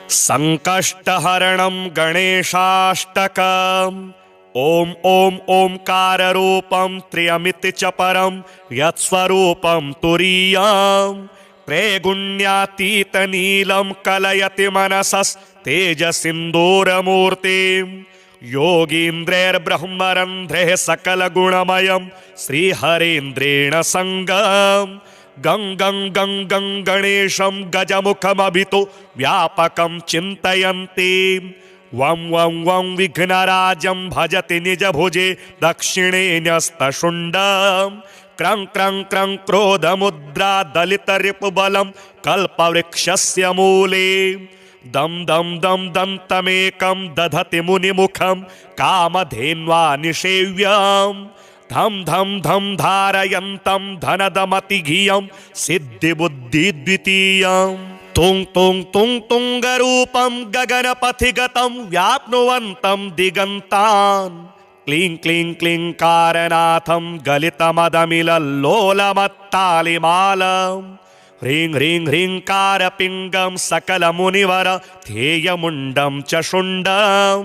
संकष्टहरणं गणेशाष्टकम् ॐ ॐ ओंकाररूपं त्र्यमिति च परं यत्स्वरूपं तुरीयं त्रैगुण्यातीतनीलं कलयति मनसस्तेजसिन्दूरमूर्तिं योगीन्द्रैर्ब्रह्मरन्ध्रैः सकलगुणमयं श्रीहरेन्द्रेण संगम् गं गं गं गं गणेशं गजमुखमभितो व्यापकं चिन्तयन्ति वं वं वं विघ्नराजं भजति निजभुजे दक्षिणे न्यस्तशुण्डं क्रं क्रं क्रं क्रोधमुद्रा दलितरिपुबलं कल्पवृक्षस्य मूले दं दं दं दन्तमेकं दधति मुनिमुखं कामधेन्वा निषेव्यम् धम धम धम धारयन्तं धनदमतिघियं सिद्धिबुद्धिद्वितीयं तुंग तुंग तुंग तुंगरूपं गगनपथिगतं व्याप्नुवन्तं दिगन्तान् क्लीं क्लीं क्लींकारनाथं गलितमदमिलल्लोलमत्तालिमालम् ह्रीं ह्रीं ह्रींकारपिङ्गं सकलमुनिवर ध्येयमुण्डं च शुण्डं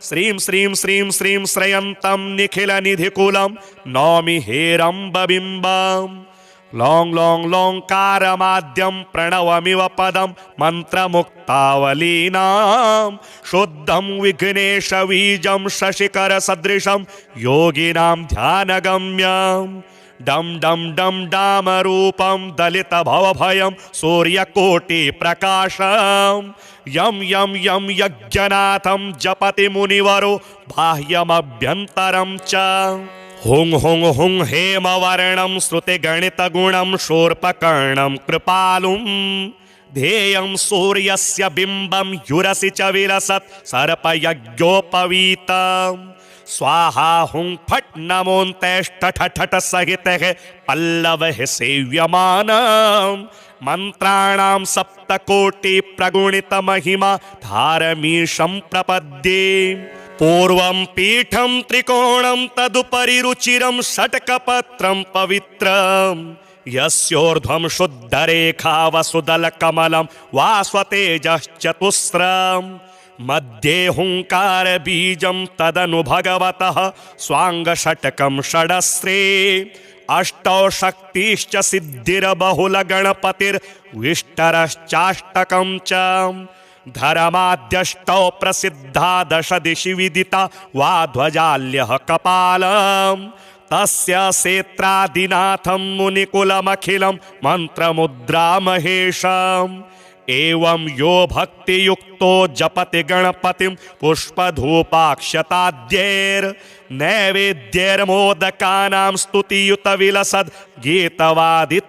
श्रीं श्रीं श्रीं श्रीं श्रयन्तं निखिलनिधिकुलं नौमि हेरम्बबिम्बं लौं लौं लौंकारमाद्यं प्रणवमिव पदं मन्त्रमुक्तावलीनां शुद्धं विघ्नेशबीजं शशिकरसदृशं योगिनां ध्यानगम्यम् डम डम डम डामरूपं दलित भवभयं सूर्यकोटि प्रकाशं यम यम यम यज्ञनाथं जपति मुनिवरो बाह्यमभ्यन्तरं च हुं हुं हुं हेमवर्णं श्रुतिगणितगुणं शूर्पकर्णं कृपालुं ध्येयं सूर्यस्य बिम्बं युरसि च विलसत् सर्पयज्ञोपवीतम् स्वाहा हुं फट नमोऽन्तैष्ठठ सहितः पल्लवः सेव्यमानं मंत्राणां सप्तकोटि प्रगुणित महिमा धारमीशं प्रपद्ये पूर्वं पीठं त्रिकोणं तदुपरि रुचिरं षट्कपत्रं पवित्रं यस्योर्ध्वं शुद्धरेखा वसुदलकमलं वास्वतेजश्चतुस्रम् मध्ये हुंकार बीजं तदनु भगवतः स्वांगषटकं षडस्रे अष्टौ शक्तिश्च सिद्धिर्बहुलगणपतिर्विष्टरश्चाष्टकं च धर्माद्यष्टौ प्रसिद्धा दश दिशि विदिता वा ध्वजाल्यः कपालं तस्य सेत्रादिनाथं मुनिकुलमखिलं मन्त्रमुद्रामहेशम् एवं यो भक्तियुक्तो जपति गणपतिं पुष्पधूपाक्षताद्यैर्नैवेद्यैर्मोदकानां स्तुतियुत विलसद् गीतवादित्रनादैः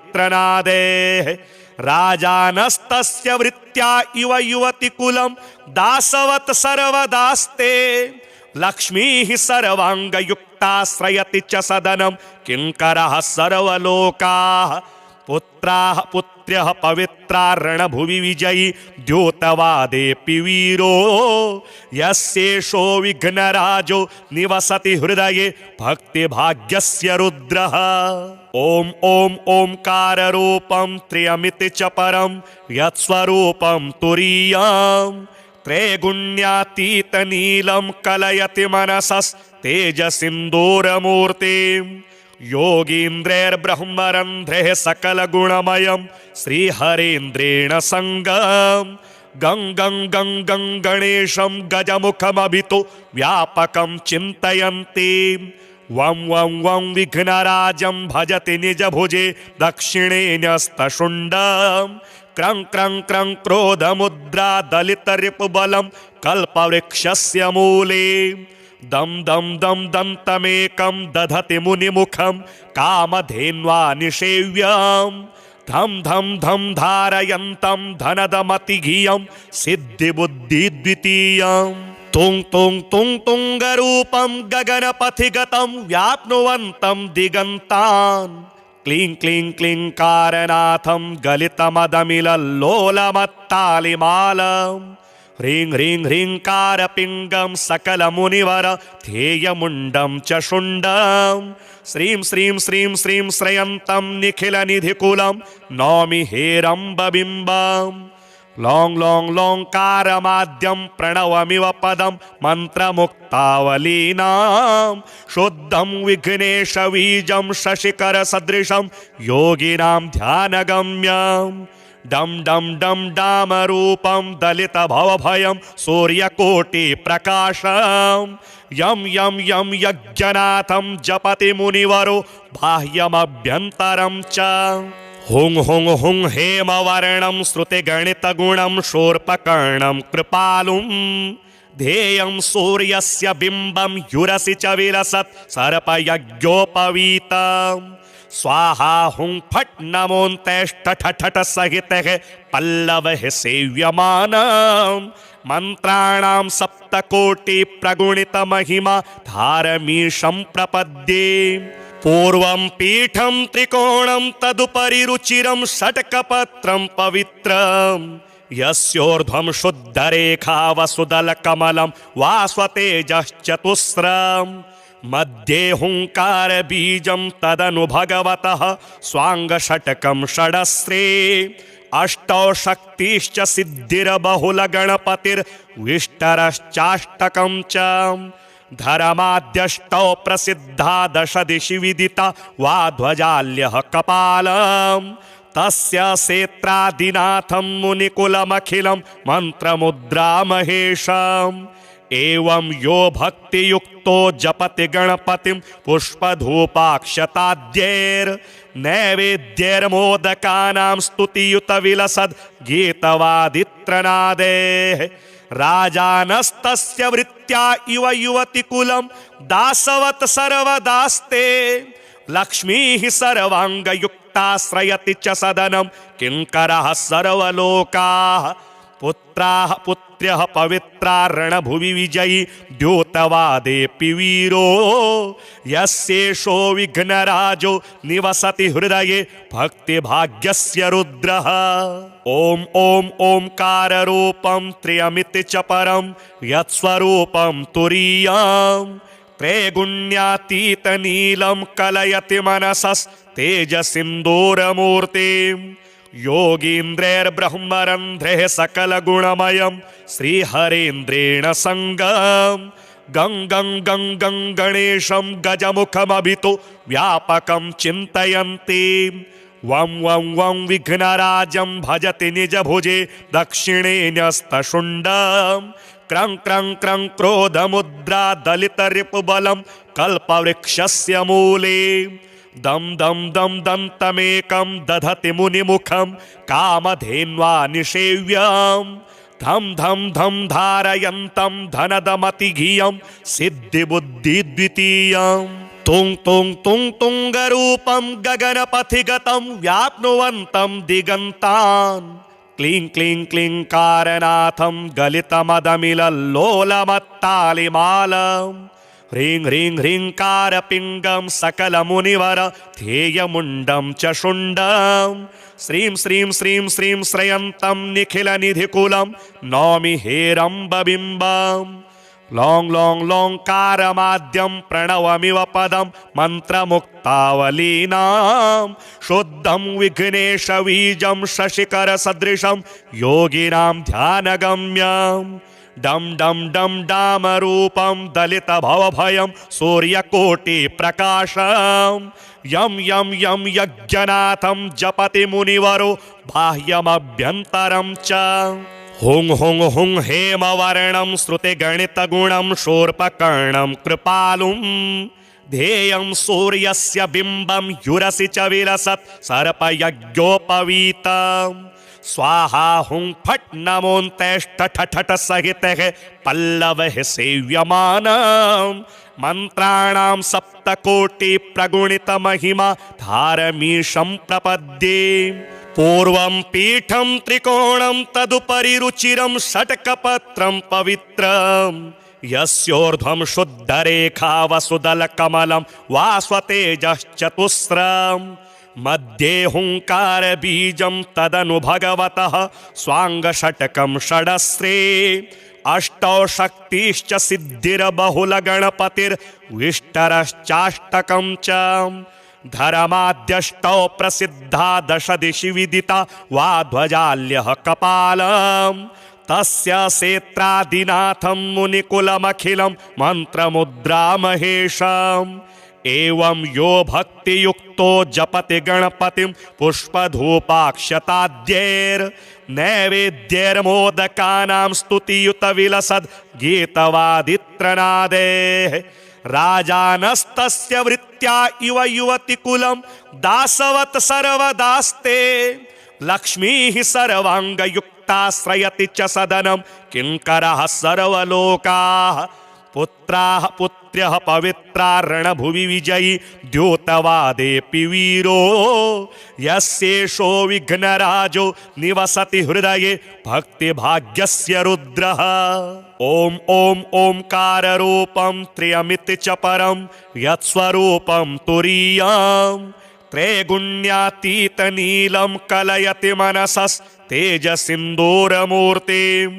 राजानस्तस्य वृत्त्या इव युवतिकुलं दासवत् सर्वदास्ते लक्ष्मीः सर्वाङ्गयुक्ताश्रयति च सदनं किङ्करः सर्वलोकाः पुत्राः पुत्र्यः पवित्रा रणभुवि विजयी द्योतवादेऽपि वीरो यस्येषो विघ्नराजो निवसति हृदये भक्तिभाग्यस्य रुद्रः ॐ ॐ ओंकाररूपं त्र्यमिति च परं यत्स्वरूपं तुरीयं त्रैगुण्यातीतनीलं कलयति मनसस्तेजसिन्दूरमूर्तिं योगीन्द्रैर्ब्रह्मरन्ध्रैः सकलगुणमयं श्रीहरेन्द्रेण संगम् गं गं गं गं गणेशं गजमुखमभितो व्यापकं चिन्तयन्ति वं वं वं विघ्नराजं भजति निजभुजे दक्षिणे न्यस्तशुण्डं क्रं क्रं क्रं क्रोधमुद्रा दलितरिपुबलं कल्पवृक्षस्य मूले दम दम दम दन्तमेकं दधति मुनिमुखं कामधेन्वा निषेव्यं धम धम धम धारयन्तं धनदमतिघियं सिद्धिबुद्धिद्वितीयं तुंग तुंग तुंग तुंगरूपं गगनपथिगतं व्याप्नुवन्तं दिगन्तान् क्लीं क्लीं क्लींकारनाथं गलितमदमिलल्लोलमत्तालिमालम् ह्रीं ह्रीं ह्रींकारपिङ्गं सकलमुनिवर ध्येयमुण्डं च शुण्डं श्रीं श्रीं श्रीं श्रीं श्रयन्तं निखिलनिधिकुलं नौमि हेरम्बबिम्बं लोङ् लोङ् लोङ्कारमाद्यं प्रणवमिव पदं मन्त्रमुक्तावलीनां शुद्धं विघ्नेशबीजं शशिकरसदृशं योगिनां ध्यानगम्यं डं डं डं डामरूपं दलितभवभयं सूर्यकोटिप्रकाशं यं यं यं यज्ञनाथं जपति मुनिवरो बाह्यमभ्यन्तरं च हुं हुं हुं हेमवर्णं श्रुतिगणितगुणं शूर्पकर्णं कृपालुं ध्येयं सूर्यस्य बिम्बं युरसि च विलसत् सर्पयज्ञोपवीतम् स्वाहा हुं फट् नमोऽन्तेष्ठठठ सहितः पल्लवः सेव्यमानम् मन्त्राणां सप्तकोटि प्रगुणित महिमा धारमीशं प्रपद्ये पूर्वं पीठं त्रिकोणं तदुपरि रुचिरं षट्कपत्रं पवित्रं यस्योर्ध्वं शुद्धरेखा वसुदलकमलं वास्वतेजश्चतुस्रम् मध्ये हुंकार बीजं तदनु भगवतः स्वांगषटकं षडस्रे अष्टौ शक्तिश्च सिद्धिर्बहुल गणपतिर्विष्टरश्चाष्टकं च धर्माद्यष्टौ प्रसिद्धा दश दिशि विदिता वा ध्वजाल्यः कपालम् तस्य सेत्रादिनाथं मुनिकुलमखिलं मन्त्रमुद्रामहेशम् एवं यो भक्तियुक्तो जपति गणपतिं पुष्पधूपाक्षताद्यैर्नैवेद्यैर्मोदकानां स्तुतियुत विलसद् गीतवादित्रनादेः राजानस्तस्य वृत्त्या इव युवतिकुलं दासवत् सर्वदास्ते लक्ष्मीः सर्वाङ्गयुक्ताश्रयति च सदनं किङ्करः सर्वलोकाः पुत्राः पुत्र्यः पवित्रा रणभुवि विजयी द्योतवादेऽपि वीरो यस्येषो विघ्नराजो निवसति हृदये भक्तिभाग्यस्य रुद्रः ॐ ॐ ओंकाररूपं त्र्यमिति च परं यत्स्वरूपं तुरीयं त्रैगुण्यातीतनीलं कलयति मनसस्तेजसिन्दूरमूर्तिम् योगीन्द्रैर्ब्रह्मरन्ध्रैः सकलगुणमयं श्रीहरेन्द्रेण संगं गं गं गं गं गणेशं गजमुखमभितो व्यापकं चिन्तयन्ति वं वं वं विघ्नराजं भजति निजभुजे दक्षिणे न्यस्तशुण्डं क्रं क्रं क्रं क्रोधमुद्रा दलितरिपुबलं कल्पवृक्षस्य मूले दं दं दं दन्तमेकं दधति मुनिमुखं कामधेन्वा निषेव्यं धं धं धं धारयन्तं धनदमतिघियं सिद्धिबुद्धिद्वितीयं तुं तुं तुं तुङ्गरूपं गगनपथिगतं व्याप्नुवन्तं दिगन्तान् क्लीं क्लीं क्लीं कारनाथं गलितमदमिलल्लोलमत्तालिमालम् ह्रीं ह्रीं ह्रींकारपिङ्गं सकलमुनिवर ध्येयमुण्डं च शुण्डं श्रीं श्रीं श्रीं श्रीं श्रयन्तं निखिलनिधिकुलं नौमि हेरम्बबिम्बं लोङ् लोङ् लोङ्कारमाद्यं प्रणवमिव पदं मन्त्रमुक्तावलीनां शुद्धं विघ्नेशबीजं शशिकरसदृशं योगिनां ध्यानगम्यम् डं डं डं डामरूपं दलितभवभयं सूर्यकोटिप्रकाशं यं यं यं यज्ञनाथं जपति मुनिवरो बाह्यमभ्यन्तरं च हुं हुं हुं हेमवर्णं श्रुतिगणितगुणं शूर्पकर्णं कृपालुं ध्येयं सूर्यस्य बिम्बं युरसि च विलसत् सर्पयज्ञोपवीतम् स्वाहा हुं फट् नमोऽन्तेष्ठठठ सहितः पल्लवः सेव्यमानम् मन्त्राणां सप्तकोटि प्रगुणित महिमा धारमीशं प्रपद्ये पूर्वं पीठं त्रिकोणं तदुपरि रुचिरं षट्कपत्रं पवित्रं यस्योर्ध्वं शुद्धरेखा वसुदलकमलं वास्वतेजश्चतुस्रम् मध्ये हुंकार बीजं तदनु भगवतः स्वांगषटकं षडस्रे अष्टौ शक्तिश्च सिद्धिर्बहुल गणपतिर्विष्टरश्चाष्टकं च धर्माद्यष्टौ प्रसिद्धा दश दिशि विदिता वा ध्वजाल्यः कपालम् तस्य सेत्रादिनाथं मुनिकुलमखिलं मन्त्रमुद्रामहेशम् एवं यो भक्तियुक्तो जपति गणपतिं पुष्पधूपाक्षताद्यैर्नैवेद्यैर्मोदकानां स्तुतियुतविलसद् गीतवादित्रनादेः राजानस्तस्य वृत्त्या इव युवतिकुलं दासवत् सर्वदास्ते लक्ष्मीः सर्वाङ्गयुक्ताश्रयति च सदनं किङ्करः सर्वलोकाः पुत्राः पुत्र्यः पवित्रा रणभुवि विजयी द्योतवादेऽपि वीरो यस्येषो विघ्नराजो निवसति हृदये भक्तिभाग्यस्य रुद्रः ॐ ॐ ओंकाररूपं त्र्यमिति च परं यत्स्वरूपं तुरीयम् त्रैगुण्यातीतनीलं कलयति मनसस्तेजसिन्दूरमूर्तिम्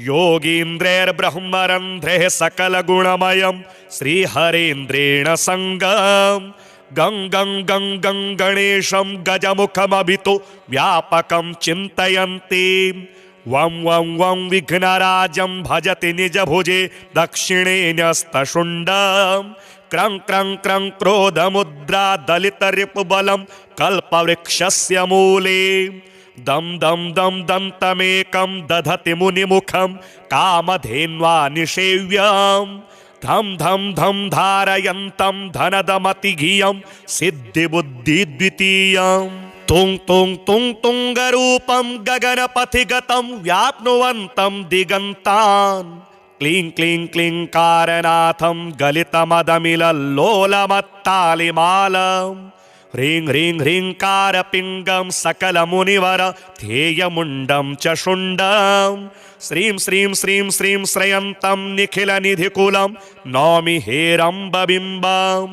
योगीन्द्रैर्ब्रह्मरन्ध्रैः सकलगुणमयं श्रीहरेन्द्रेण सङ्गम् गं गं गं गं गणेशं गजमुखमभितो व्यापकं चिन्तयन्ति वं वं वं विघ्नराजं भजति निजभुजे दक्षिणे न्यस्तशुण्डं क्रं क्रं क्रं क्रोधमुद्रा दलितरिपुबलं कल्पवृक्षस्य मूले दं दं दं दन्तमेकं दधति मुनिमुखं कामधेन्वा निषेव्यं धं धं धं धारयन्तं धनदमतिघियं सिद्धिबुद्धिद्वितीयं तुं तुं तुं तुङ्गरूपं गगनपथिगतं व्याप्नुवन्तं दिगन्तान् क्लीं क्लीं क्लींकारनाथं गलितमदमिलल्लोलमत्तालिमालम् ह्रीं ह्रीं ह्रींकारपिङ्गं सकलमुनिवर ध्येयमुण्डं च शुण्डं श्रीं श्रीं श्रीं श्रीं श्रयन्तं निखिलनिधिकुलं नौमि हेरम्बबिम्बं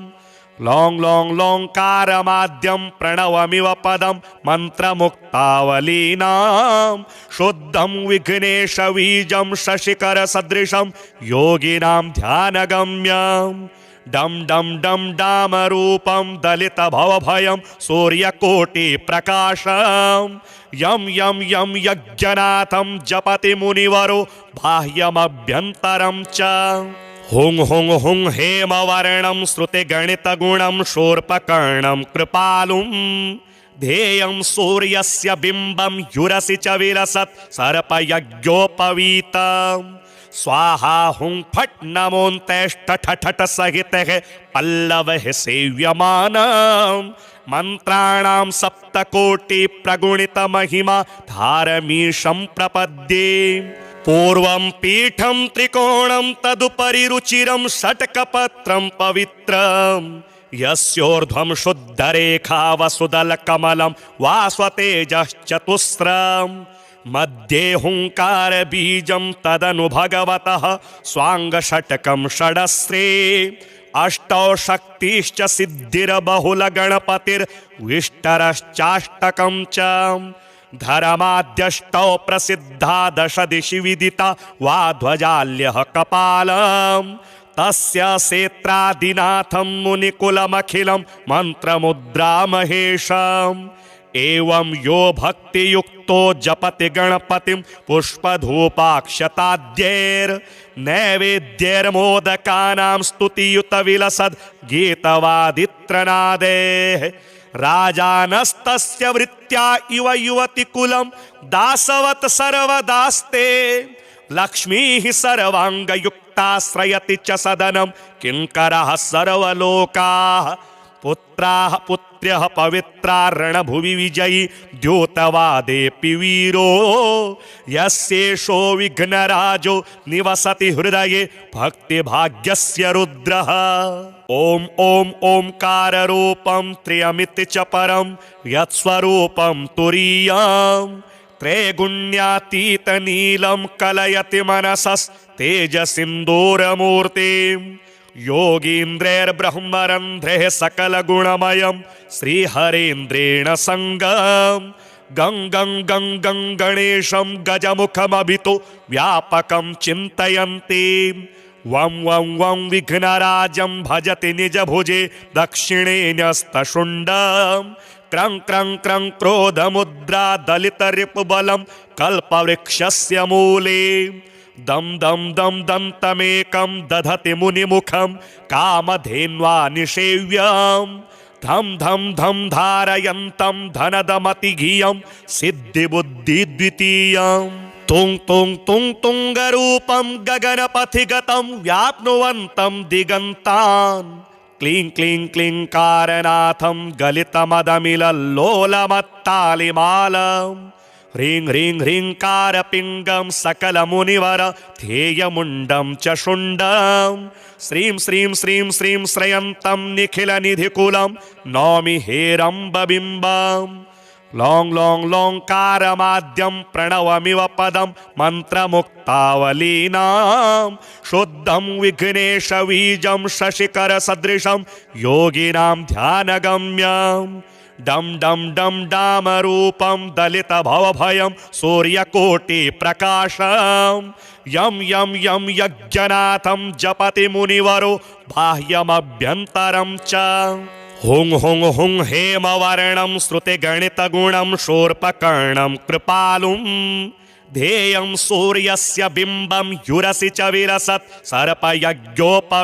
लौं लौं लौङ्कारमाद्यं प्रणवमिव पदं मन्त्रमुक्तावलीनां शुद्धं विघ्नेशबीजं शशिकरसदृशं योगिनां ध्यानगम्यम् डम डम डम डामरूपं दलितभवभयं सूर्यकोटिप्रकाशं यं यं यं यज्ञनाथं जपति मुनिवरो बाह्यमभ्यन्तरं च हुं हुं हुं हेमवर्णं श्रुतिगणितगुणं शूर्पकर्णं कृपालुं ध्येयं सूर्यस्य बिम्बं युरसि च विलसत् सर्पयज्ञोपवीतम् स्वाहा हुं फट् नमोऽन्तेष्टठठ सहितः पल्लवः सेव्यमानं मन्त्राणां सप्तकोटि प्रगुणितमहिमा धारमीशं प्रपद्ये पूर्वं पीठं त्रिकोणं तदुपरि रुचिरं षट्कपत्रं पवित्रं यस्योर्ध्वं शुद्धरेखा वसुदलकमलं वास्वतेजश्चतुस्रम् मध्ये हुंकारबीजं तदनु भगवतः स्वाङ्गषट्कं षडस्रे अष्टौ शक्तिश्च सिद्धिर्बहुलगणपतिर्विष्टरश्चाष्टकं च धर्माद्यष्टौ प्रसिद्धा दश दिशि विदिता वा ध्वजाल्यः कपालम् तस्य सेत्रादिनाथं मुनिकुलमखिलं मन्त्रमुद्रामहेशम् एवं यो भक्तियुक्तो जपति गणपतिं पुष्पधूपाक्षताद्यैर्नैवेद्यैर्मोदकानां स्तुतियुतविलसद् गीतवादित्रनादेः राजानस्तस्य वृत्त्या इव युवतिकुलं दासवत् सर्वदास्ते लक्ष्मीः सर्वाङ्गयुक्ताश्रयति च सदनं किङ्करः सर्वलोकाः पुत्राः पुत्र्यः पवित्रा रणभुवि विजयी द्योतवादेऽपि वीरो यस्येषो विघ्नराजो निवसति हृदये भक्तिभाग्यस्य रुद्रः ॐ ॐ ओंकाररूपं त्र्यमिति च परं यत्स्वरूपं तुरीयम् त्रैगुण्यातीतनीलं कलयति मनसस्तेजसिन्दूरमूर्तिम् योगीन्द्रैर्ब्रह्मरन्ध्रैः सकलगुणमयं श्रीहरेन्द्रेण सङ्गम् गं गं गं गं गणेशं गजमुखमभितो व्यापकं चिन्तयन्ति वं वं वं विघ्नराजं भजति निजभुजे दक्षिणे न्यस्तशुण्डं क्रं क्रं क्रं क्रोधमुद्रा दलितरिपुबलं कल्पवृक्षस्य मूले दं दं दं दन्तमेकं दधति मुनिमुखं कामधेन्वा निषेव्यं धम धम धम धारयन्तं धनदमतिघियं सिद्धिबुद्धिद्वितीयं तुं तुं तुं तुङ्गरूपं गगनपथिगतं व्याप्नुवन्तं दिगन्तान् क्लीं क्लीं क्लींकारनाथं गलितमदमिलल्लोलमत्तालिमालं ह्रीं ह्रीं ह्रींकारपिङ्गं सकलमुनिवर ध्येयमुण्डं च शुण्डं श्रीं श्रीं श्रीं श्रीं श्रयन्तं निखिलनिधिकुलं नौमि हेरम्बबिम्बं लौं लौं लौङ्कारमाद्यं प्रणवमिव पदं मन्त्रमुक्तावलीनां शुद्धं विघ्नेशबीजं शशिकरसदृशं योगिनां ध्यानगम्यं डं डं डं डामरूपं दलितभवभयं सूर्यकोटिप्रकाशं यं यं यं यज्ञनाथं जपति मुनिवरो बाह्यमभ्यन्तरं च हुं हुं हुं हेमवर्णं श्रुतिगणितगुणं शूर्पकर्णं कृपालुं ध्येयं सूर्यस्य बिम्बं युरसि च विरसत् सर्पयज्ञोपवीतम्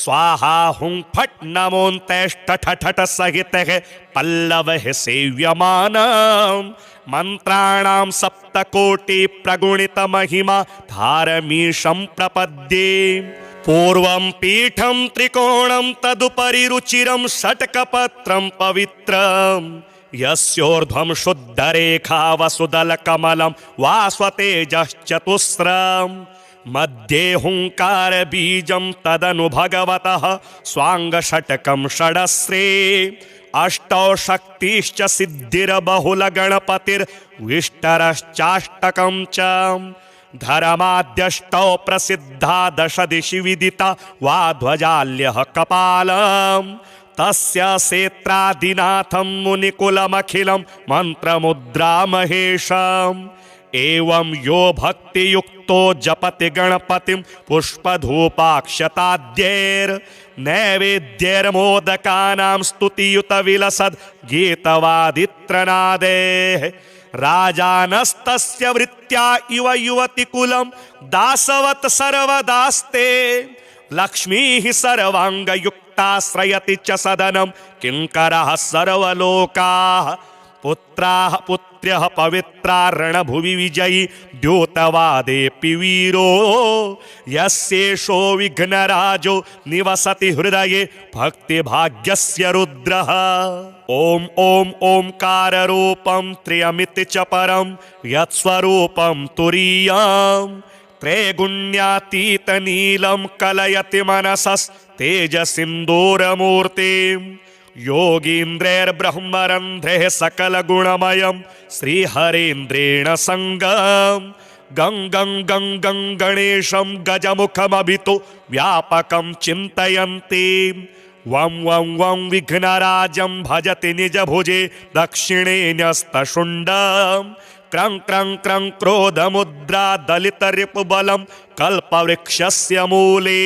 स्वाहा हुं फट् नमोऽन्तेष्टठठठ सहितः पल्लवः सेव्यमानं मन्त्राणां सप्तकोटि प्रगुणितमहिमा धारमीशं प्रपद्ये पूर्वं पीठं त्रिकोणं तदुपरि रुचिरं षट्कपत्रं पवित्रं यस्योर्ध्वं शुद्धरेखा वसुदलकमलं वास्वतेजश्चतुस्रम् मध्ये हुंकार बीजं तदनु भगवतः स्वांगषटकं षडस्रे अष्टौ शक्तिश्च सिद्धिर्बहुलगणपतिर्विष्टरश्चाष्टकं च धर्माद्यष्टौ प्रसिद्धा दश दिशि विदिता वा ध्वजाल्यः कपालं तस्य सेत्रादिनाथं मुनिकुलमखिलं मन्त्रमुद्रामहेशम् एवं यो भक्तियुक्तो जपति गणपतिं पुष्पधूपाक्षताद्यैर्नैवेद्यैर्मोदकानां स्तुतियुतविलसद् गीतवादित्रनादैः राजानस्तस्य वृत्त्या इव युवतिकुलं दासवत् सर्वदास्ते लक्ष्मीः सर्वाङ्गयुक्ताश्रयति च सदनं किङ्करः सर्वलोकाः पुत्राः पुत्र्यः पवित्रा रणभुवि विजयी द्योतवादेऽपि वीरो यस्येषो विघ्नराजो निवसति हृदये भक्तिभाग्यस्य रुद्रः ॐ ॐ ओंकाररूपं त्र्यमिति च परं यत्स्वरूपं तुरीयं त्रैगुण्यातीतनीलं कलयति मनसस्तेजसिन्दूरमूर्तिम् योगीन्द्रैर्ब्रह्मरन्ध्रैः सकलगुणमयं श्रीहरेन्द्रेण संगं गं गं गं गं गणेशं गजमुखमभितो व्यापकं चिन्तयन्ति वं वं वं विघ्नराजं भजति निजभुजे दक्षिणे न्यस्तशुण्डं क्रं क्रं क्रं क्रोधमुद्रा दलितरिपुबलं कल्पवृक्षस्य मूले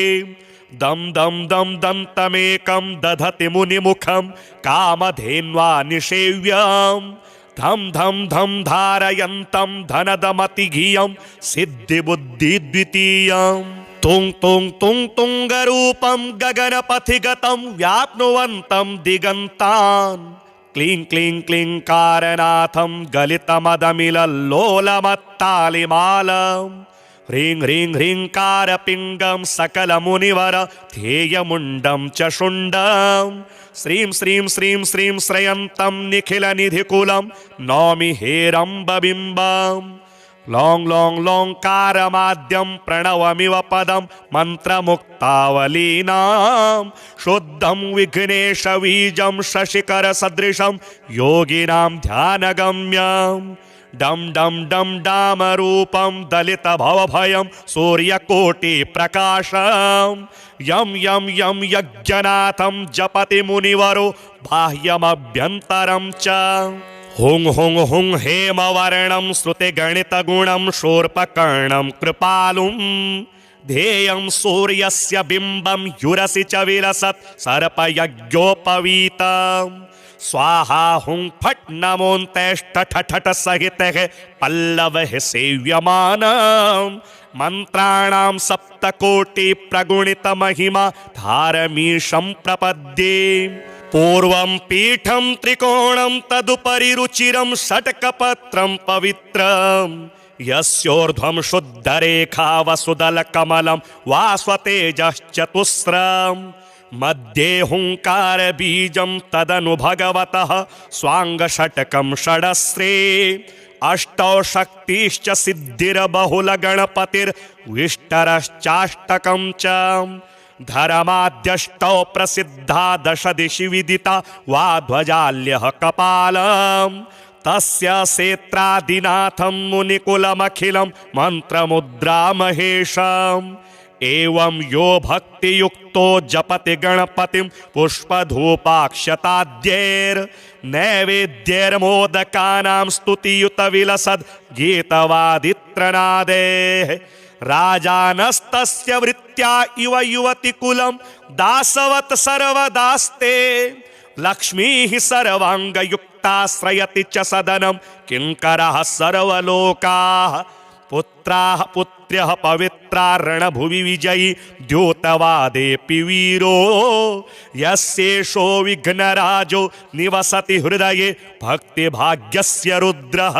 दं दं दं दन्तमेकं दधति मुनिमुखं कामधेन्वा निषेव्यं धम धम धम धारयन्तं धनदमतिघियं सिद्धिबुद्धिद्वितीयं तुं तुं तुं तुङ्गरूपं गगनपथिगतं व्याप्नुवन्तं दिगन्तान् क्लीं क्लीं क्लींकारनाथं गलितमदमिलल्लोलमत्तालिमालं ह्रीं ह्रीं ह्रींकारपिङ्गं सकलमुनिवर ध्येयमुण्डं च शुण्डं श्रीं श्रीं श्रीं श्रीं श्रयन्तं निखिलनिधिकुलं नौमि हेरम्बबिम्बं लौं लौं लौङ्कारमाद्यं प्रणवमिव पदं मन्त्रमुक्तावलीनां शुद्धं विघ्नेशबीजं शशिकरसदृशं योगिनां ध्यानगम्यं डं डं डं डामरूपं दलितभवभयं सूर्यकोटिप्रकाशं यं यं यं यज्ञनाथं जपति मुनिवरो बाह्यमभ्यन्तरं च हुं हुं हुं हेमवर्णं श्रुतिगणितगुणं शूर्पकर्णं कृपालुं ध्येयं सूर्यस्य बिम्बं युरसि च विलसत् सर्पयज्ञोपवीतम् स्वाहा हुं फट् नमोऽन्तेष्टठठट सहितः पल्लवः सेव्यमानम् मन्त्राणां सप्तकोटि प्रगुणित महिमा धारमीशं प्रपद्ये पूर्वं पीठं त्रिकोणं तदुपरि रुचिरं षट्कपत्रं पवित्रम् यस्योर्ध्वं शुद्धरेखा वसुदलकमलं वास्वतेजश्चतुस्रम् मध्ये हुंकार बीजं तदनु भगवतः स्वांगषट्कं षडस्रे अष्टौ शक्तिश्च सिद्धिर्बहुलगणपतिर्विष्टरश्चाष्टकं च धर्माद्यष्टौ प्रसिद्धा दश दिशि विदिता वा ध्वजाल्यः कपालम् तस्य सेत्रादिनाथं मुनिकुलमखिलं मन्त्रमुद्रामहेशम् एवं यो भक्तियुक्तो जपति गणपतिं पुष्पधूपाक्षताद्यैर्नैवेद्यैर्मोदकानां स्तुतियुत विलसद् गीतवादित्रनादेः राजानस्तस्य वृत्त्या इव युवतिकुलं दासवत् सर्वदास्ते लक्ष्मीः सर्वाङ्गयुक्ताश्रयति च सदनं किङ्करः सर्वलोकाः पुत्राः पुत्र्यः पवित्रा रणभुवि विजयी द्योतवादेऽपि वीरो यस्येषो विघ्नराजो निवसति हृदये भक्तिभाग्यस्य रुद्रः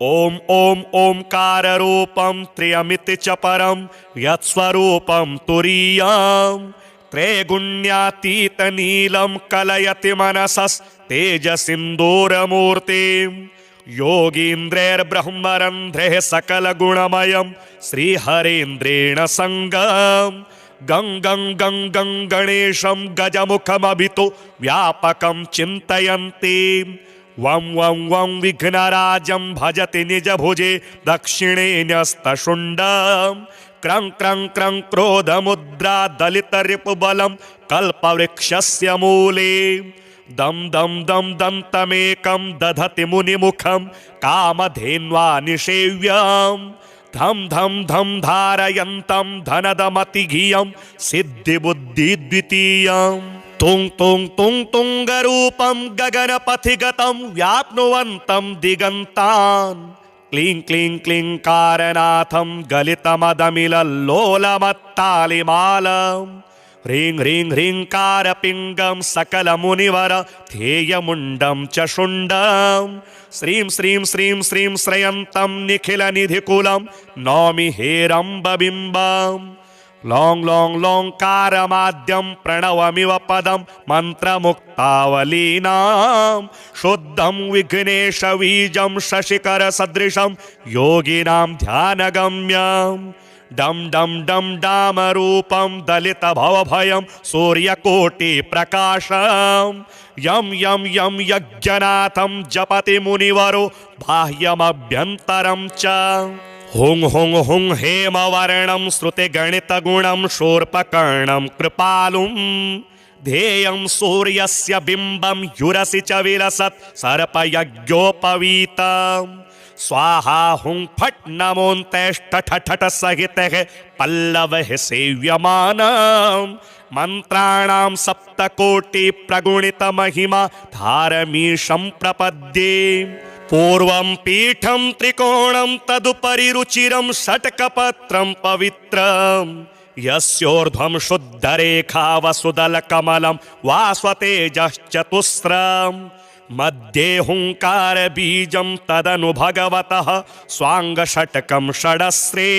ॐ ॐ ओंकाररूपं त्र्यमिति च परं यत्स्वरूपं तुरीयम् त्रैगुण्यातीतनीलं कलयति मनसस्तेजसिन्दूरमूर्तिम् योगीन्द्रैर्ब्रह्मरन्ध्रैः सकलगुणमयं श्रीहरेन्द्रेण सङ्गम् गं गं गं गं गणेशं गजमुखमभितो व्यापकं चिन्तयन्ति वं वं वं विघ्नराजं भजति निजभुजे दक्षिणे न्यस्तशुण्डम् क्रं क्रं क्रं क्रोधमुद्रा दलितरिपुबलं कल्पवृक्षस्य मूले दं दं दं दन्तमेकं दधति मुनिमुखं कामधेन्वा निषेव्यम् धं धं धं धारयन्तं धनदमतिघियं सिद्धिबुद्धिद्वितीयम् तुं तुं तुं तुङ्गरूपं गगनपथिगतं व्याप्नुवन्तं दिगन्तान् क्लीं क्लीं क्लींकारनाथं गलितमदमिलल्लोलमत्तालिमालम् ह्रीं ह्रीं ह्रींकारपिङ्गं सकलमुनिवर ध्येयमुण्डं च शुण्डं श्रीं श्रीं श्रीं श्रीं श्रयन्तं निखिलनिधिकुलं नौमि हेरम्बबिम्बम् लौं लौं लौङ्कारमाद्यं प्रणवमिव पदं मन्त्रमुक्तावलीनां शुद्धं विघ्नेशबीजं शशिकरसदृशं योगिनां ध्यानगम्यम् डम डम डम डामरूपं दलितभवभयं सूर्यकोटिप्रकाशम् यं यं यं यज्ञनाथं जपति मुनिवरो बाह्यमभ्यन्तरं च हुं हुं हुं हेमवर्णं श्रुतिगणितगुणं शूर्पकर्णं कृपालुं ध्येयं सूर्यस्य बिम्बं युरसि च विलसत् सर्पयज्ञोपवीतम् स्वाहा हुं फट् नमोऽन्तेष्टठठट सहितः पल्लवः सेव्यमानम् मन्त्राणां सप्तकोटि प्रगुणित महिमा धारमीशं प्रपद्ये पूर्वं पीठं त्रिकोणं तदुपरि रुचिरं षट्कपत्रं पवित्रम् यस्योर्ध्वं शुद्धरेखा वसुदलकमलं वास्वतेजश्चतुस्रम् मध्ये हुंकार बीजं तदनु भगवतः स्वांगषट्कं षडस्रे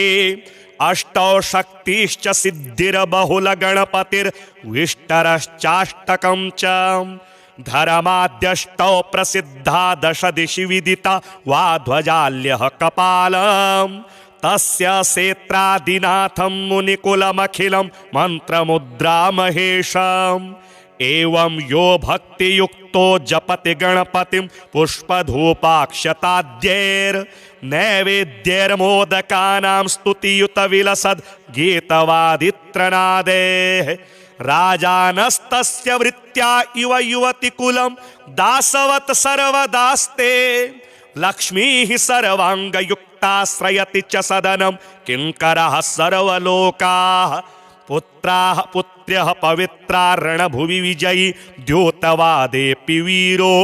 अष्टौ शक्तिश्च सिद्धिर्बहुलगणपतिर्विष्टरश्चाष्टकं च धर्माद्यष्टौ प्रसिद्धा दश दिशि विदिता वा ध्वजाल्यः कपालम् तस्य सेत्रादिनाथं मुनिकुलमखिलं मन्त्रमुद्रामहेशम् एवं यो भक्तियुक्तो जपति गणपतिं पुष्पधूपाक्षताद्यैर्नैवेद्यैर्मोदकानां स्तुतियुत विलसद् गीतवादित्रनादेः राजानस्तस्य वृत्त्या इव युवतिकुलं दासवत् सर्वदास्ते लक्ष्मीः सर्वाङ्गयुक्ता युक्ताश्रयति च सदनं किङ्करः सर्वलोकाः पुत्राः पुत्र्यः पवित्रा रणभुवि विजयी द्योतवादेऽपि वीरो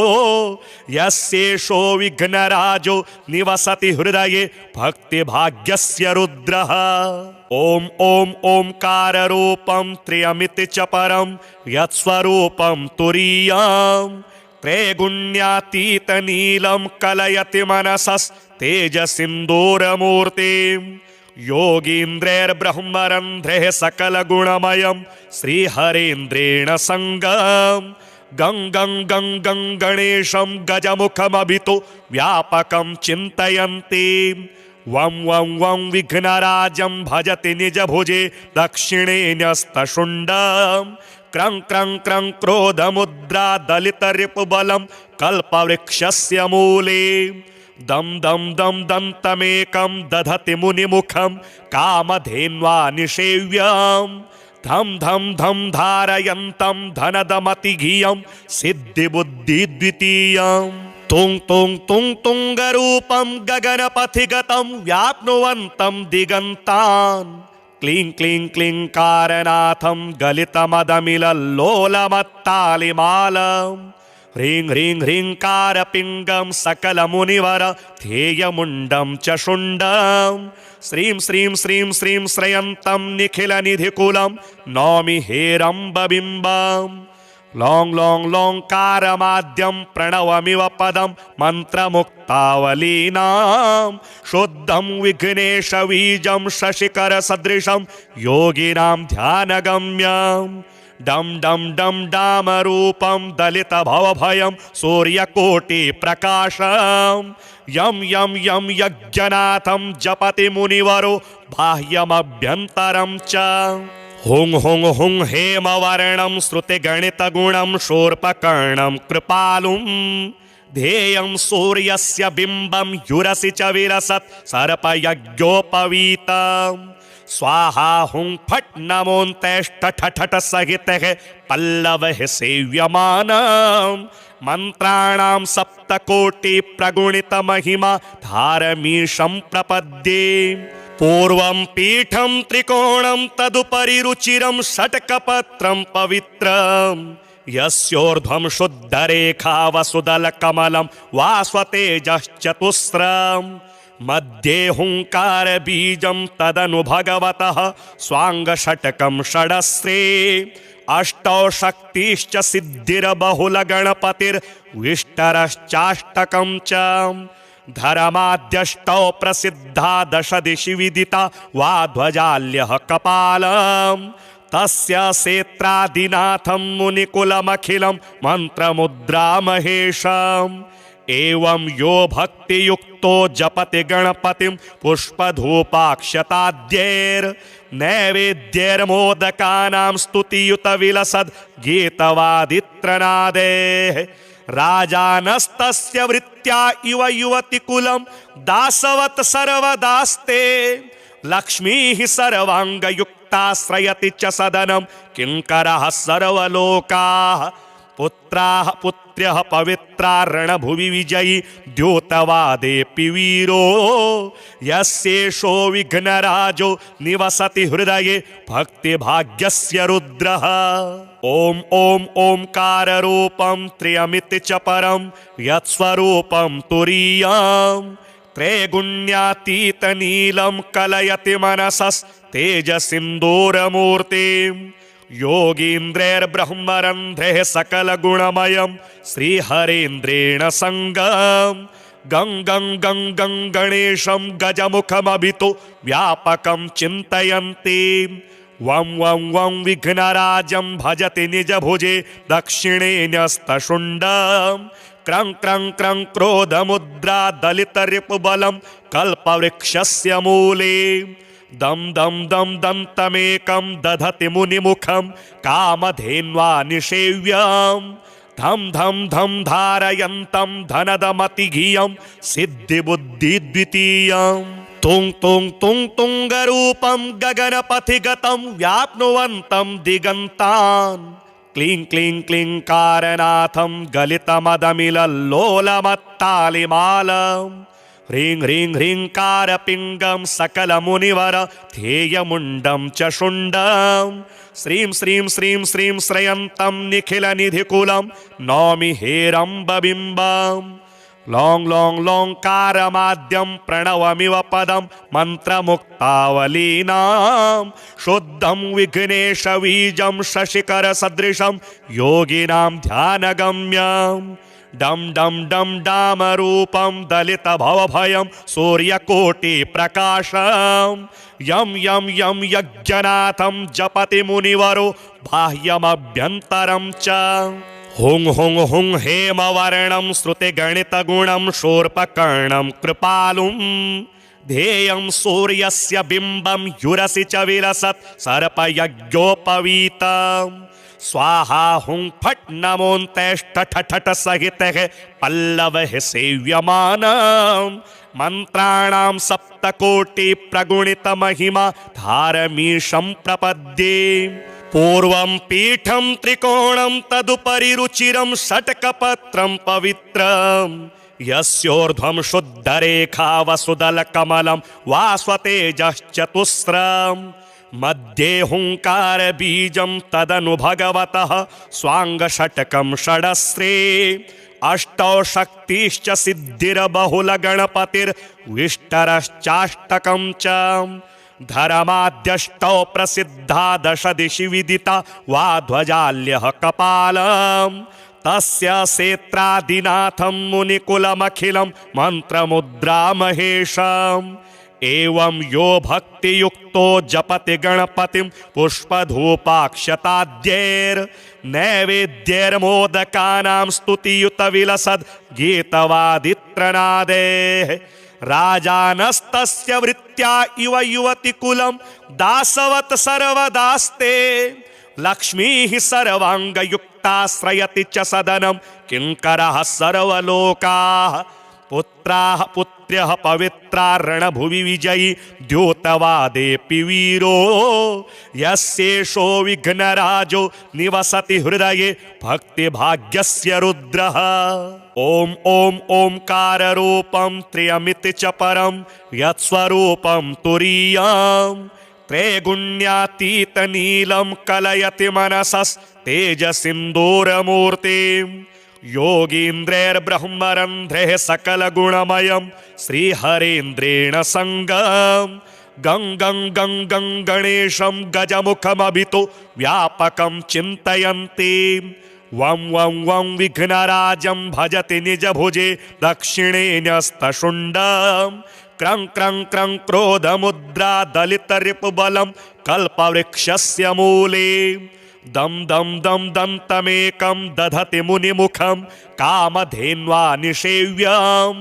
यस्येषो विघ्नराजो निवसति हृदये भक्तिभाग्यस्य रुद्रः। ॐ ॐ ओंकाररूपं त्र्यमिति च परं यत्स्वरूपं तुरीयम् त्रैगुण्यातीतनीलं कलयति मनसस्तेजसिन्दूरमूर्तिम् योगीन्द्रैर्ब्रह्मरन्ध्रैः सकलगुणमयं श्रीहरेन्द्रेण सङ्गं गं गं गं गं गणेशं गजमुखमभितो व्यापकं चिन्तयन्ति वं वं वं विघ्नराजं भजति निजभुजे दक्षिणे न्यस्तशुण्डं क्रं क्रं क्रं क्रोधमुद्रा दलितरिपुबलं कल्पवृक्षस्य मूले दं दं दं दन्तमेकं दधति मुनिमुखं कामधेन्वा निषेव्यं धं धं धं धारयन्तं धनदमतिघियं सिद्धिबुद्धिद्वितीयं तुं तुं तुं तुङ्गरूपं गगनपथिगतं व्याप्नुवन्तं दिगन्तान् क्लीं क्लीं क्लींकारनाथं गलितमदमिलल्लोलमत्तालिमालम् ह्रीं ह्रीं ह्रींकारपिङ्गं सकलमुनिवर ध्येयमुण्डं च शुण्डं श्रीं श्रीं श्रीं श्रीं श्रयन्तं निखिलनिधिकुलं नौमि हेरम्बबिम्बं लौं लौं लौङ्कारमाद्यं प्रणवमिव पदं मन्त्रमुक्तावलीनां शुद्धं विघ्नेशबीजं शशिकरसदृशं योगिनां ध्यानगम्यम् डम डम डम डामरूपं दलितभवभयं सूर्यकोटिप्रकाशं यं यं यं यज्ञनाथं जपति मुनिवरो बाह्यमभ्यन्तरं च हुं हुं हुं हेमवर्णं श्रुतिगणितगुणं शूर्पकर्णं कृपालुं ध्येयं सूर्यस्य बिम्बं युरसि च विलसत् सर्पयज्ञोपवीतम् स्वाहा हुं फट् नमोऽन्तेष्टठठ सहितः पल्लवः सेव्यमानं मन्त्राणां सप्तकोटि प्रगुणित महिमा धारमीशं प्रपद्ये पूर्वं पीठं त्रिकोणं तदुपरि रुचिरं षट्कपत्रं पवित्रम् यस्योर्ध्वं शुद्धरेखा वसुदलकमलं वास्वतेजश्चतुस्रम् मध्ये हुंकार बीजं तदनु भगवतः स्वांगषटकं षडस्रे अष्टौ शक्तिश्च सिद्धिर्बहुलगणपतिर्विष्टरश्चाष्टकं च धर्माद्यष्टौ प्रसिद्धा दश दिशि विदिता वा ध्वजाल्यः कपालम् तस्य सेत्रादिनाथं मुनिकुलमखिलं मन्त्रमुद्रामहेशम् एवं यो भक्तियुक्तो जपति गणपतिं पुष्पधूपाक्षताद्यैर्नैवेद्यैर्मोदकानां स्तुतियुत विलसद् गीतवादित्रनादेः राजानस्तस्य वृत्त्या इव युवतिकुलं दासवत् सर्वदास्ते लक्ष्मीः सर्वाङ्गयुक्ताश्रयति च सदनं किङ्करः सर्वलोकाः पुत्राः पुत्र्यः पवित्रा रणभुवि विजयी द्योतवादेऽपि वीरो यस्येषो विघ्नराजो निवसति हृदये भक्तिभाग्यस्य रुद्रः। ॐ ॐ ओंकाररूपं त्र्यमिति च परं यत्स्वरूपं तुरीयम् त्रैगुण्यातीतनीलं कलयति मनसस्तेजसिन्दूरमूर्तिम् योगीन्द्रैर्ब्रह्मरन्ध्रैः सकलगुणमयं श्रीहरेन्द्रेण सङ्गं गं गं गं गं गणेशं गजमुखमभितो व्यापकं चिन्तयन्ति वं वं वं विघ्नराजं भजति निजभुजे दक्षिणे न्यस्तशुण्डं क्रं क्रं क्रं क्रोधमुद्रा दलितरिपुबलं कल्पवृक्षस्य मूले दं दं दं दन्तमेकं दधति मुनिमुखं कामधेन्वा निषेव्यं धं धं धं धारयन्तं धनदमतिघियं सिद्धिबुद्धिद्वितीयं तुं तुं तुं तुङ्गरूपं गगनपथिगतं व्याप्नुवन्तं दिगन्तान् क्लीं क्लीं क्लींकारनाथं गलितमदमिलल्लोलमत्तालिमालम् ह्रीं ह्रीं ह्रीङ्कारपिङ्गं सकलमुनिवर ध्येयमुण्डं च शुण्डं श्रीं श्रीं श्रीं श्रीं श्रयन्तं निखिलनिधिकुलं नौमि हेरम्बबिम्बम् लौं लौं लौङ्कारमाद्यं प्रणवमिव पदं मन्त्रमुक्तावलीनां शुद्धं विघ्नेशबीजं शशिकरसदृशं योगिनां ध्यानगम्यं डं डं डं डामरूपं दलितभवभयं सूर्यकोटिप्रकाशं यं यं यं यज्ञनाथं जपति मुनिवरो बाह्यमभ्यन्तरं च हुं हुं हुं हेमवर्णं श्रुतिगणितगुणं शूर्पकर्णं कृपालुं ध्येयं सूर्यस्य बिम्बं युरसि च विलसत् सर्पयज्ञोपवीतम् स्वाहा हुं फट् नमोऽन्तेष्ठठठ सहितः पल्लवः सेव्यमानं मन्त्राणां सप्तकोटि प्रगुणितमहिमा धारमीशं प्रपद्ये पूर्वं पीठं त्रिकोणं तदुपरि रुचिरं षट्कपत्रं पवित्रं यस्योर्ध्वं शुद्धरेखा वसुदलकमलं वास्वतेजश्चतुस्रम् मध्ये हुङ्कारबीजं तदनु भगवतः स्वाङ्गषट्कं षडस्रे अष्टौ शक्तिश्च सिद्धिर्बहुलगणपतिर्विष्टरश्चाष्टकं च धर्माद्यष्टौ प्रसिद्धा दश दिशि विदिता वा ध्वजाल्यः कपालं तस्य सेत्रादिनाथं मुनिकुलमखिलं मन्त्रमुद्रामहेशम् एवं यो भक्तियुक्तो जपति गणपतिं पुष्पधूपाक्षताद्यैर्नैवेद्यैर्मोदकानां स्तुतियुतविलसद् गीतवादित्रनादेः राजानस्तस्य वृत्त्या इव युवतिकुलं दासवत् सर्वदास्ते लक्ष्मीः सर्वाङ्गयुक्ताश्रयति च सदनं किङ्करः सर्वलोकाः पुत्राः पुत्र्यः पवित्रा रणभुवि विजयी द्योतवादेऽपि वीरो यस्येषो विघ्नराजो निवसति हृदये भक्तिभाग्यस्य रुद्रः ॐ ॐ ओंकाररूपं त्र्यमिति च परं यत्स्वरूपं तुरीयं त्रैगुण्यातीतनीलं कलयति मनसस्तेजसिन्दूरमूर्तिम् योगीन्द्रैर्ब्रह्मरन्ध्रैः सकलगुणमयं श्रीहरेन्द्रेण सङ्गं गं गं गं गं गणेशं गजमुखमभितो व्यापकं चिन्तयन्ति वं वं वं विघ्नराजं भजति निजभुजे दक्षिणे न्यस्तशुण्डं क्रं क्रं क्रं क्रोधमुद्रा दलितरिपुबलं कल्पवृक्षस्य मूले दं दं दं दन्तमेकं दधति मुनिमुखं कामधेन्वा निषेव्यं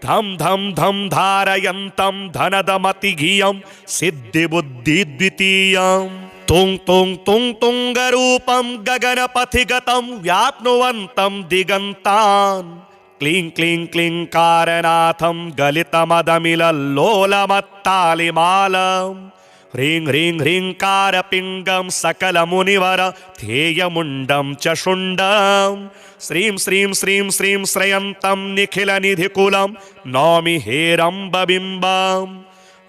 धं धं धं धारयन्तं धनदमतिघियं सिद्धिबुद्धिद्वितीयं तुं तुं तुं तुङ्गरूपं गगनपथिगतं व्याप्नुवन्तं दिगन्तान् क्लीं क्लीं क्लीङ्कारनाथं गलितमदमिलल्लोलमत्तालिमालम् ह्रीं ह्रीं ह्रीङ्कारपिङ्गं सकलमुनिवर ध्येयमुण्डं च शुण्डं श्रीं श्रीं श्रीं श्रीं श्रयन्तं निखिलनिधिकुलं नौमि हेरम्बबिम्बम्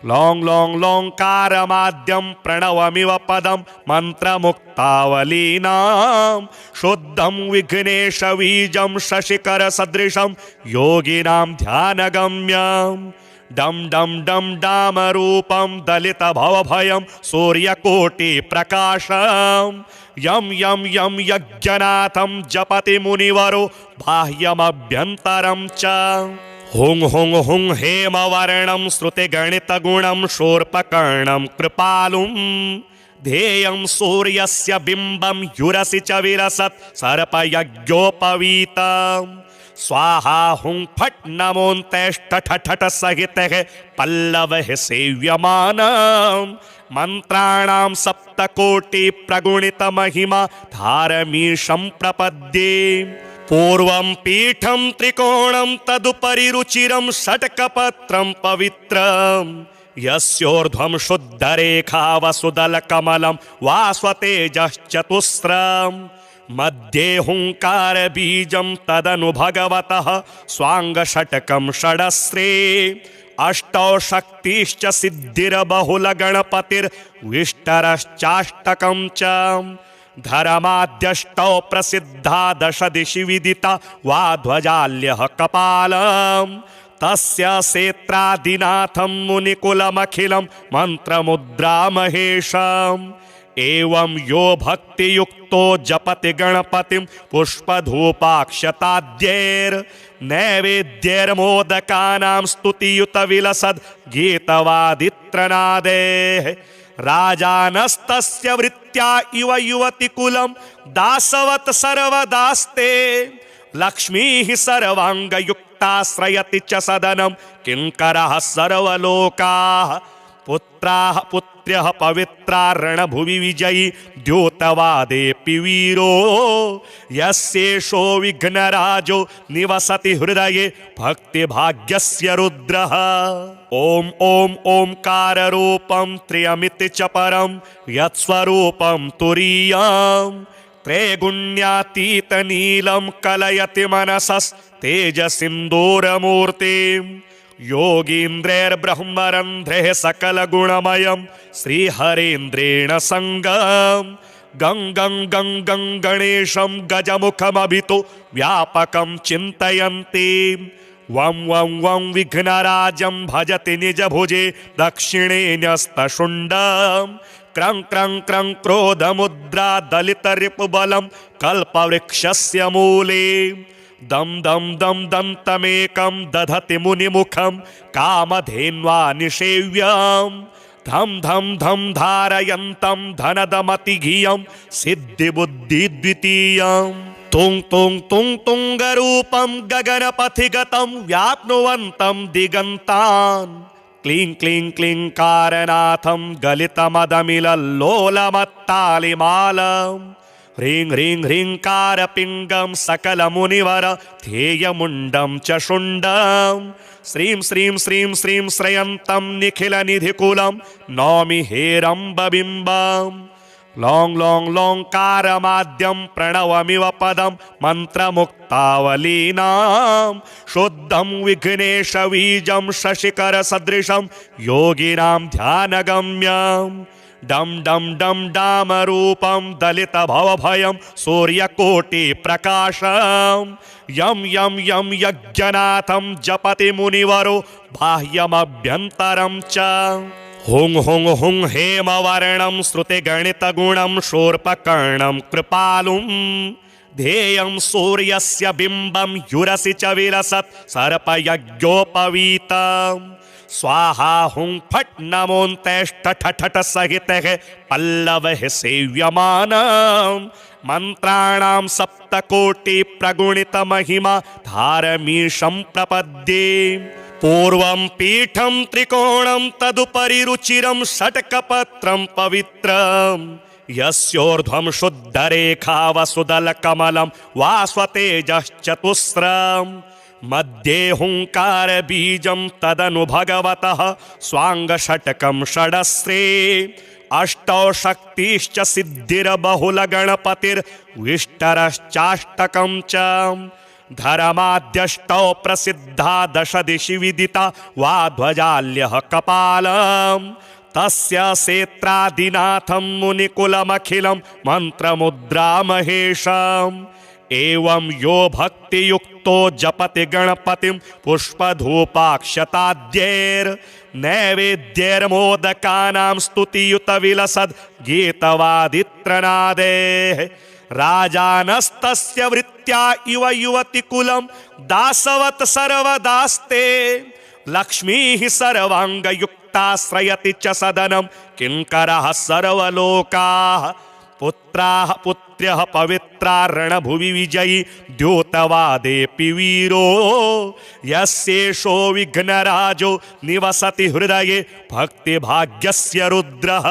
लौं लौं लौङ्कारमाद्यं प्रणवमिव पदं मन्त्रमुक्तावलीनां शुद्धं विघ्नेशबीजं शशिकरसदृशं योगिनां ध्यानगम्यम् डं डं डं डामरूपं दलितभवभयं सूर्यकोटिप्रकाशं यं यं यं यज्ञनाथं जपति मुनिवरो बाह्यमभ्यन्तरं च हुं हुं हुं हेमवर्णं श्रुतिगणितगुणं शूर्पकर्णं कृपालुं ध्येयं सूर्यस्य बिम्बं युरसि च विलसत् सर्पयज्ञोपवीतम् स्वाहा हुं फट् नमोऽन्तेष्ठठठ सहितः पल्लवः सेव्यमानं मन्त्राणां सप्तकोटि प्रगुणितमहिमा धारमीशं प्रपद्ये पूर्वं पीठं त्रिकोणं तदुपरि रुचिरं षट्कपत्रं पवित्रं यस्योर्ध्वं शुद्धरेखा वसुदलकमलं वास्वतेजश्चतुस्रम् मध्ये हुङ्कारबीजं तदनु भगवतः स्वाङ्गषट्कं षडस्रे अष्टौ शक्तिश्च सिद्धिर्बहुलगणपतिर्विष्टरश्चाष्टकं च धर्माद्यष्टौ प्रसिद्धा दश दिशि विदिता वा ध्वजाल्यः कपालम् तस्य सेत्रादिनाथं मुनिकुलमखिलं मन्त्रमुद्रामहेशम् एवं यो भक्तियुक्तो जपति गणपतिं पुष्पधूपाक्षताद्यैर्नैवेद्यैर्मोदकानां स्तुतियुतविलसद् गीतवादित्रनादेः राजानस्तस्य वृत्त्या इव युवतिकुलं दासवत् सर्वदास्ते लक्ष्मीः सर्वाङ्गयुक्ताश्रयति च सदनं किङ्करः सर्वलोकाः पुत्राः पुत्र्यः पवित्रा रणभुवि विजयी द्योतवादेऽपि वीरो यस्येषो विघ्नराजो निवसति हृदये भक्तिभाग्यस्य रुद्रः ॐ ॐ ओंकाररूपं त्र्यमिति च परं यत्स्वरूपं तुरीयम् त्रैगुण्यातीतनीलं कलयति मनसस्तेजसिन्दूरमूर्तिम् योगीन्द्रैर्ब्रह्मरन्ध्रैः सकलगुणमयं श्रीहरेन्द्रेण सङ्गं गं गं गं गं गणेशं गजमुखमभितो व्यापकं चिन्तयन्ति वं वं वं विघ्नराजं भजति निजभुजे दक्षिणे न्यस्तशुण्डं क्रं क्रं क्रं क्रोधमुद्रा दलितरिपुबलं कल्पवृक्षस्य मूले दं दं दं दन्तमेकं दधति मुनिमुखं कामधेन्वा निषेव्यं धं धं धं धारयन्तं धनदमतिघियं सिद्धिबुद्धिद्वितीयं तुं तुं तुं तुङ्गरूपं गगनपथिगतं व्याप्नुवन्तं दिगन्तान् क्लीं क्लीं क्लीङ्कारनाथं गलितमदमिलल्लोलमत्तालिमालम् ह्रीं ह्रीं ह्रीङ्कारपिङ्गं सकलमुनिवर ध्येयमुण्डं च शुण्डं श्रीं श्रीं श्रीं श्रीं श्रयन्तं निखिलनिधिकुलं नौमि हेरम्बबिम्बं लौं लौं लौङ्कारमाद्यं प्रणवमिव पदं मन्त्रमुक्तावलीनां शुद्धं विघ्नेशबीजं शशिकरसदृशं योगिनां ध्यानगम्यम् डम डम डम डामरूपं दलितभवभयं सूर्यकोटिप्रकाशं यं यं यं यज्ञनाथं जपति मुनिवरो बाह्यमभ्यन्तरं च हुं हुं हुं हेमवर्णं श्रुतिगणितगुणं शूर्पकर्णं कृपालुं ध्येयं सूर्यस्य बिम्बं युरसि च विलसत् सर्पयज्ञोपवीतम् स्वाहा हुं फट् नमोऽन्तेष्टठठ सहितः पल्लवः सेव्यमानं मन्त्राणां सप्तकोटि प्रगुणित महिमा धारमीशं प्रपद्ये पूर्वं पीठं त्रिकोणं तदुपरि रुचिरं षट्कपत्रं पवित्रं यस्योर्ध्वं शुद्धरेखा वसुदलकमलं वास्वतेजश्चतुस्रम् मध्ये हुङ्कारबीजं तदनु भगवतः स्वाङ्गषट्कं षडस्रे अष्टौ शक्तिश्च सिद्धिर्बहुलगणपतिर्विष्टरश्चाष्टकं च धर्माद्यष्टौ प्रसिद्धा दश दिशि विदिता वा ध्वजाल्यः कपालम् तस्य सेत्रादिनाथं मुनिकुलमखिलं मन्त्रमुद्रामहेशम् एवं यो भक्तियुक्तो जपति गणपतिं पुष्पधूपाक्षताद्यैर्नैवेद्यैर्मोदकानां स्तुतियुतविलसद् गीतवादित्रनादेः राजानस्तस्य वृत्त्या इव युवतिकुलं दासवत् सर्वदास्ते लक्ष्मीः सर्वाङ्गयुक्ताश्रयति च सदनं किङ्करः सर्वलोकाः पुत्राः पुत्र्यः पवित्रा रणभुवि विजयी द्योतवादेऽपि वीरो यस्येषो विघ्नराजो निवसति हृदये भक्तिभाग्यस्य रुद्रः।